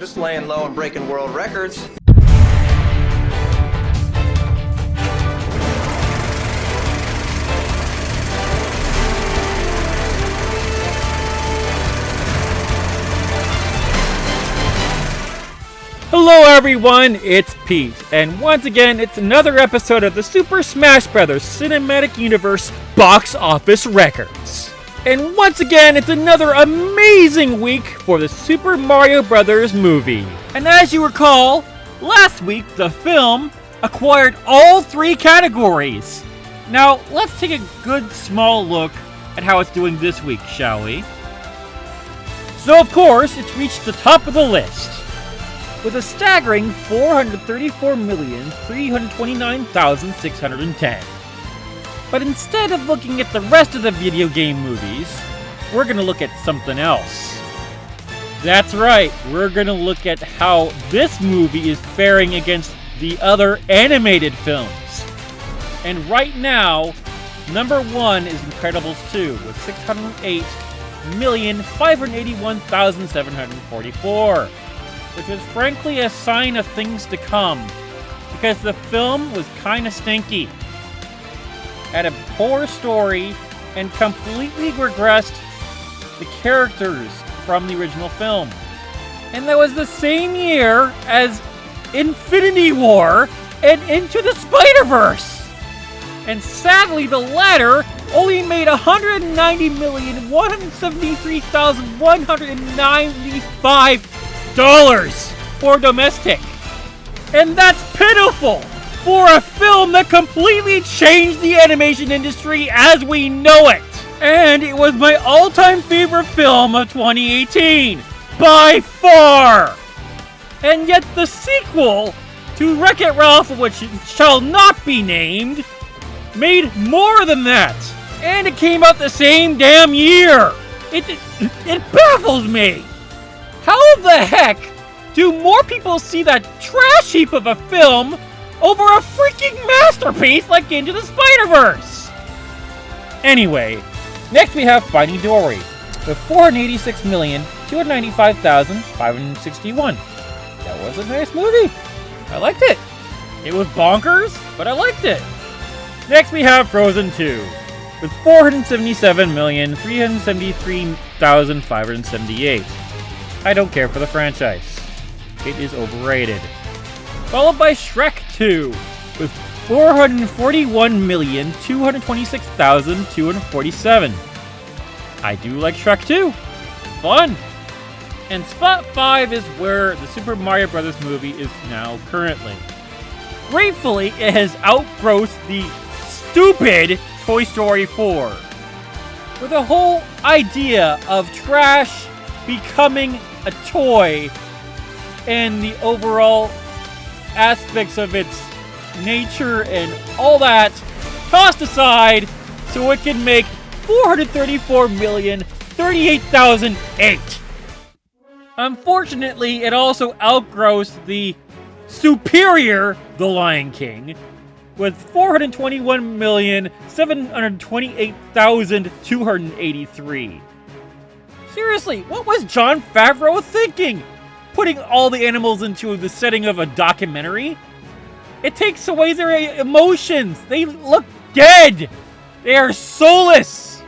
just laying low and breaking world records. Hello everyone, it's Pete, and once again, it's another episode of the Super Smash Bros. Cinematic Universe Box Office Records. And once again, it's another amazing week for the Super Mario Bros. Movie. And as you recall, last week the film acquired all three categories. Now, let's take a good small look at how it's doing this week, shall we? So of course, it's reached the top of the list, with a staggering 434,329,610. But instead of looking at the rest of the video game movies, we're going to look at something else. That's right, we're going to look at how this movie is faring against the other animated films. And right now, number one is Incredibles 2 with 608,581,744. Which was frankly a sign of things to come, because the film was kinda stinky, had a poor story, and completely regressed the characters from the original film. And that was the same year as Infinity War and Into the Spider-Verse. And sadly, the latter only made $190,173,195 for domestic. And that's pitiful for a film that completely changed the animation industry as we know it. And it was my all-time favorite film of 2018, by far. And yet the sequel to Wreck-It Ralph, which shall not be named, made more than that. And it came out the same damn year. It baffles me. How the heck do more people see that trash heap of a film over a freaking masterpiece like Into the Spider-Verse? Anyway, next we have Finding Dory with 486,295,561. That was a nice movie. I liked it. It was bonkers, but I liked it. Next we have Frozen 2 with 477,373,578. I don't care for the franchise. It is overrated. Followed by Shrek 2 with 441,226,247. I do like Shrek 2. Fun. And spot 5 is where the Super Mario Bros. Movie is now currently. Gratefully, it has outgrossed the stupid Toy Story 4. With the whole idea of trash becoming a toy and the overall aspects of its nature and all that tossed aside so it can make $434,038,008. Unfortunately, it also outgrossed the superior The Lion King with 421,728,283. Seriously, what was Jon Favreau thinking? Putting all the animals into the setting of a documentary? It takes away their emotions. They look dead. They are soulless.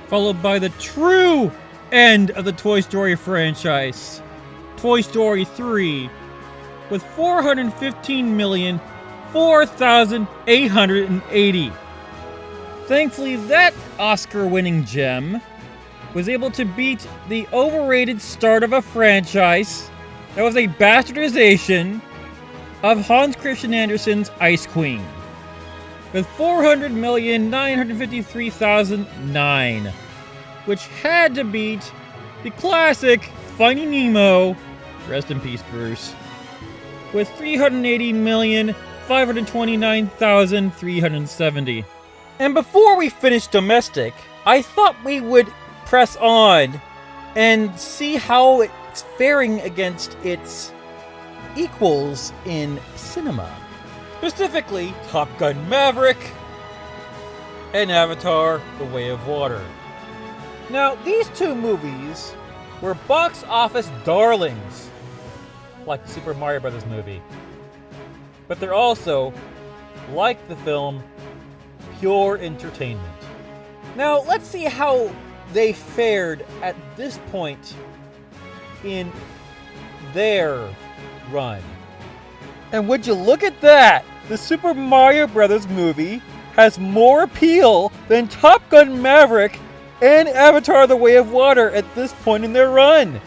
Followed by the true end of the Toy Story franchise, Toy Story 3, with 415,004,880. Thankfully, that Oscar-winning gem was able to beat the overrated start of a franchise that was a bastardization of Hans Christian Andersen's Ice Queen, with 400,953,009, which had to beat the classic Finding Nemo, rest in peace Bruce, with 380,529,370. And before we finish domestic, I thought we would press on and see how it's faring against its equals in cinema. Specifically, Top Gun Maverick and Avatar: The Way of Water. Now, these two movies were box office darlings like the Super Mario Bros. Movie. But they're also, like the film, pure entertainment. Now, let's see how they fared at this point in their run. And would you look at that? The Super Mario Bros. Movie has more appeal than Top Gun Maverick and Avatar: The Way of Water at this point in their run.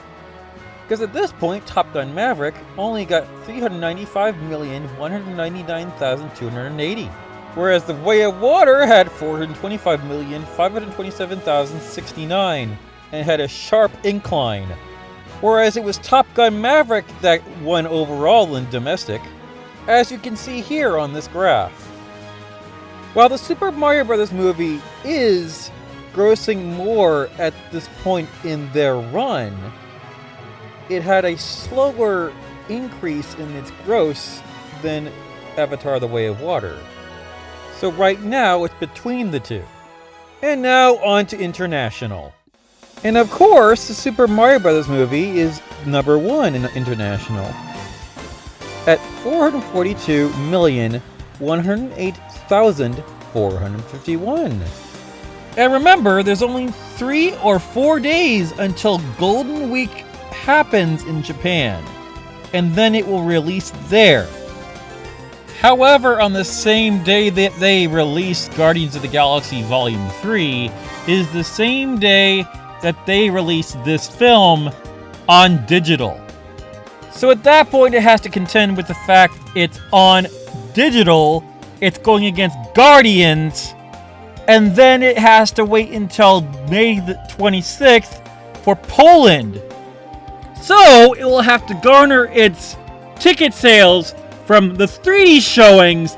Because at this point, Top Gun Maverick only got 395,199,280. Whereas The Way of Water had 425,527,069 and had a sharp incline. Whereas it was Top Gun Maverick that won overall in domestic, as you can see here on this graph. While the Super Mario Bros. Movie is grossing more at this point in their run, it had a slower increase in its gross than Avatar: The Way of Water. So right now it's between the two. And now on to international. And of course, the Super Mario Bros. Movie is number 1 in international at 442,108,451. And remember, there's only 3 or 4 days until Golden Week happens in Japan, and then it will release there. However, on the same day that they released Guardians of the Galaxy Volume 3 is the same day that they released this film on digital. So at that point, it has to contend with the fact it's on digital, it's going against Guardians, and then it has to wait until May the 26th for Poland. So it will have to garner its ticket sales from the 3D showings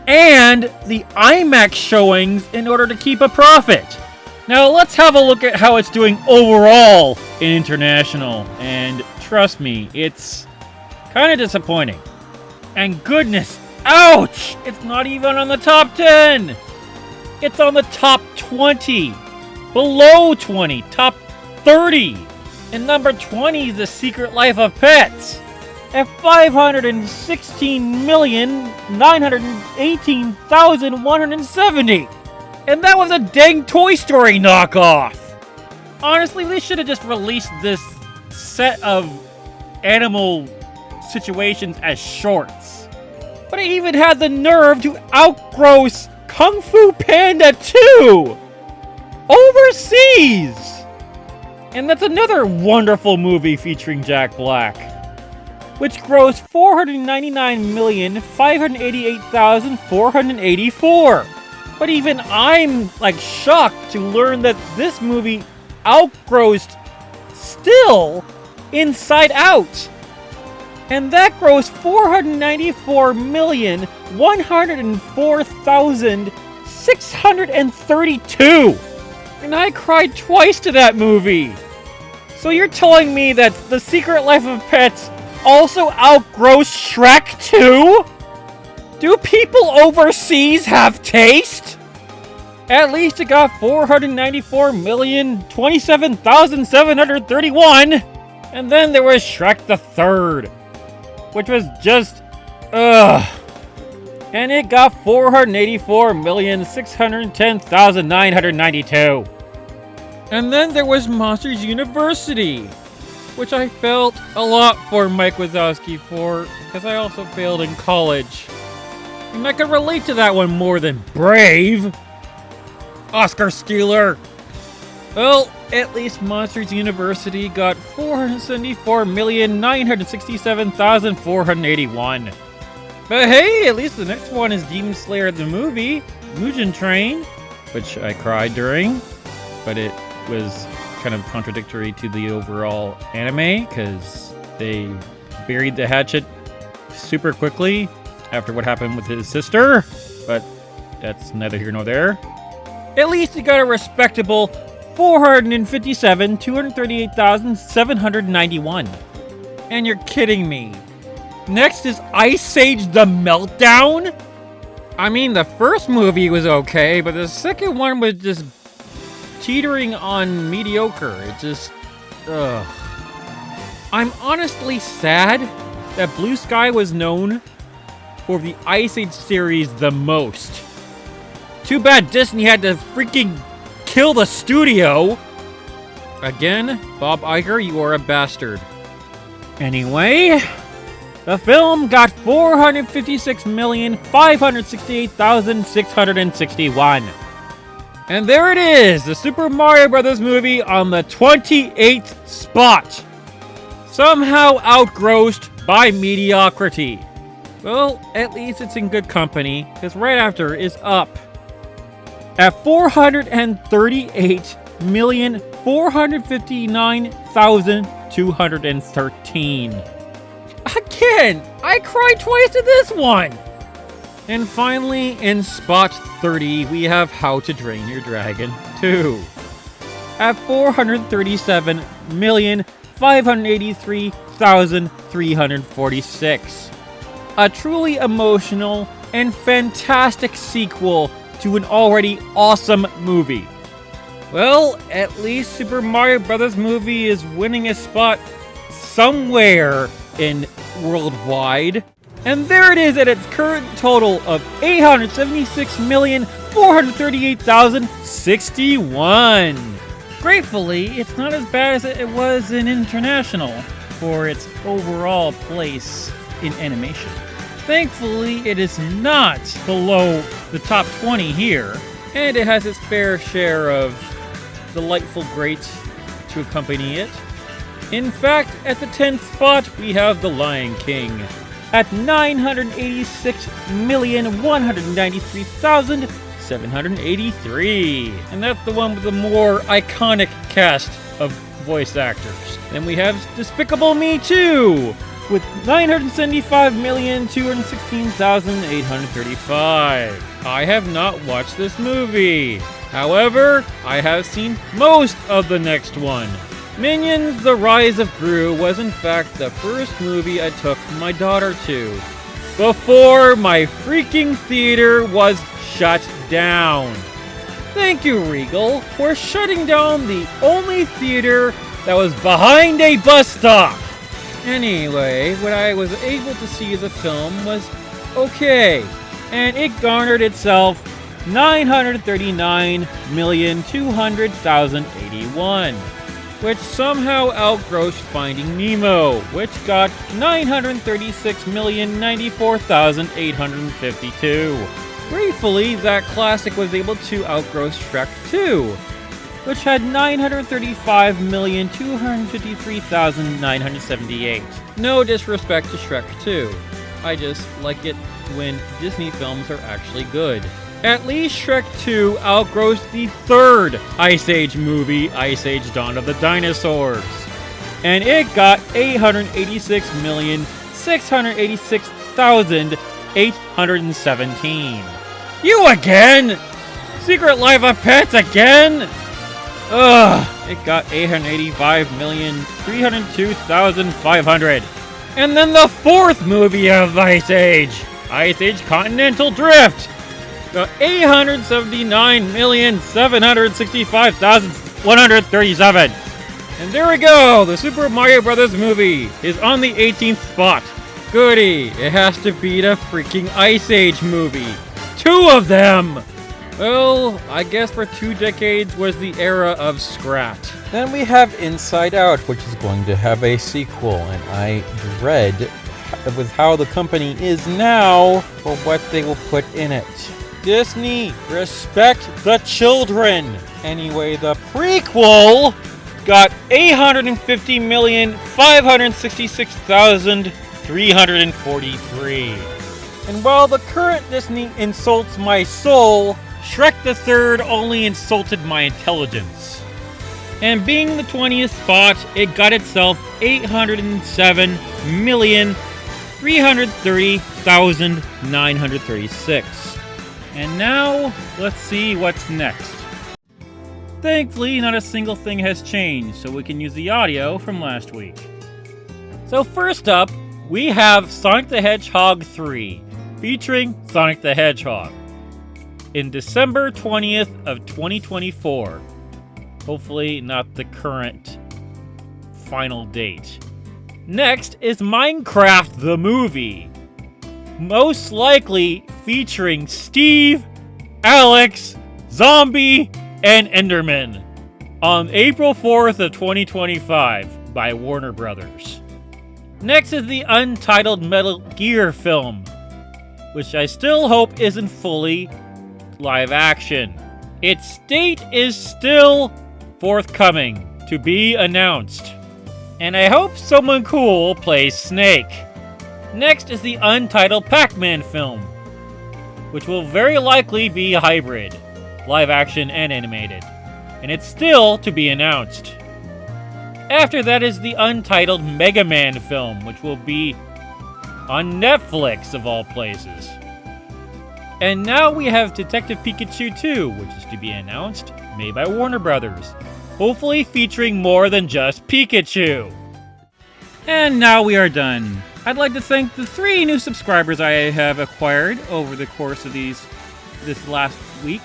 and the IMAX showings in order to keep a profit. Now let's have a look at how it's doing overall in international, and trust me, it's kind of disappointing. And goodness, ouch! It's not even on the top 10! It's on the top 20, below 20, top 30. And number 20 is The Secret Life of Pets at 516,918,170. And that was a dang Toy Story knockoff. Honestly, they should have just released this set of animal situations as shorts. But it even had the nerve to outgross Kung Fu Panda 2 overseas. And that's another wonderful movie featuring Jack Black, which grossed 499,588,484. But even I'm shocked to learn that this movie outgrossed still Inside Out. And that grossed 494,104,632. And I cried twice to that movie. So you're telling me that The Secret Life of Pets also outgrossed Shrek 2? Do people overseas have taste? At least it got 494,027,731. And then there was Shrek the Third, which was just, and it got 484,610,992. And then there was Monsters University, which I felt a lot for Mike Wazowski for, because I also failed in college. And I could relate to that one more than Brave. Oscar Steeler. Well, at least Monsters University got 474,967,481. But hey, at least the next one is Demon Slayer the movie, Mugen Train, which I cried during, but it was kind of contradictory to the overall anime because they buried the hatchet super quickly after what happened with his sister, but that's neither here nor there. At least he got a respectable 238,791. And you're kidding me. Next is Ice Age The Meltdown? I mean, the first movie was okay, but the second one was just teetering on mediocre. It just, I'm honestly sad that Blue Sky was known for the Ice Age series the most. Too bad Disney had to freaking kill the studio. Again, Bob Iger, you are a bastard. Anyway, the film got 456,568,661. And there it is, the Super Mario Bros. Movie on the 28th spot. Somehow outgrossed by mediocrity. Well, at least it's in good company, because right after is Up. At 438,459,213. Again, I cried twice at this one. And finally, in spot 30, we have How to Train Your Dragon 2. At 437,583,346. A truly emotional and fantastic sequel to an already awesome movie. Well, at least Super Mario Bros. Movie is winning a spot somewhere in worldwide. And there it is at its current total of 876,438,061. Gratefully, it's not as bad as it was in international for its overall place in animation. Thankfully, it is not below the top 20 here, and it has its fair share of delightful greats to accompany it. In fact, at the 10th spot, we have The Lion King at 986,193,783. And that's the one with the more iconic cast of voice actors. Then we have Despicable Me 2 with 975,216,835. I have not watched this movie. However, I have seen most of the next one. Minions: The Rise of Gru was in fact the first movie I took my daughter to, before my freaking theater was shut down. Thank you, Regal, for shutting down the only theater that was behind a bus stop. Anyway, what I was able to see of the film was okay, and it garnered itself 939,200,081. which somehow outgrossed Finding Nemo, which got 936,094,852. Gratefully, that classic was able to outgross Shrek 2, which had 935,253,978. No disrespect to Shrek 2. I just like it when Disney films are actually good. At least Shrek 2 outgrossed the third Ice Age movie, Ice Age: Dawn of the Dinosaurs. And it got 886,686,817. You again? Secret Life of Pets again? Ugh, it got 885,302,500. And then the fourth movie of Ice Age Continental Drift, got 879,765,137. And there we go, the Super Mario Bros. Movie is on the 18th spot. Goody, it has to beat a freaking Ice Age movie. 2 of them! Well, I guess for 2 decades was the era of Scrat. Then we have Inside Out, which is going to have a sequel, and I dread, with how the company is now, for what they will put in it. Disney, respect the children! Anyway, the prequel got 850,566,343. And while the current Disney insults my soul, Shrek the Third only insulted my intelligence. And being the 20th spot, it got itself 807,330,936. And now, let's see what's next. Thankfully, not a single thing has changed, so we can use the audio from last week. So first up, we have Sonic the Hedgehog 3, featuring Sonic the Hedgehog, in December 20th of 2024. Hopefully not the current final date. Next is Minecraft the movie, most likely featuring Steve, Alex, Zombie, and Enderman, on April 4th of 2025 by Warner Brothers. Next is the untitled Metal Gear film, which I still hope isn't fully live action. Its date is still forthcoming, to be announced. And I hope someone cool plays Snake. Next is the untitled Pac-Man film, which will very likely be hybrid, live action and animated. And it's still to be announced. After that is the untitled Mega Man film, which will be on Netflix of all places. And now we have Detective Pikachu 2, which is to be announced, made by Warner Brothers, hopefully featuring more than just Pikachu. And now we are done. I'd like to thank the 3 new subscribers I have acquired over the course of this last week.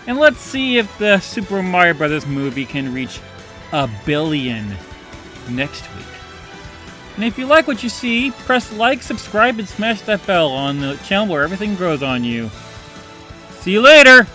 And let's see if the Super Mario Bros. Movie can reach 1 billion next week. And if you like what you see, press like, subscribe, and smash that bell on the channel where everything grows on you. See you later!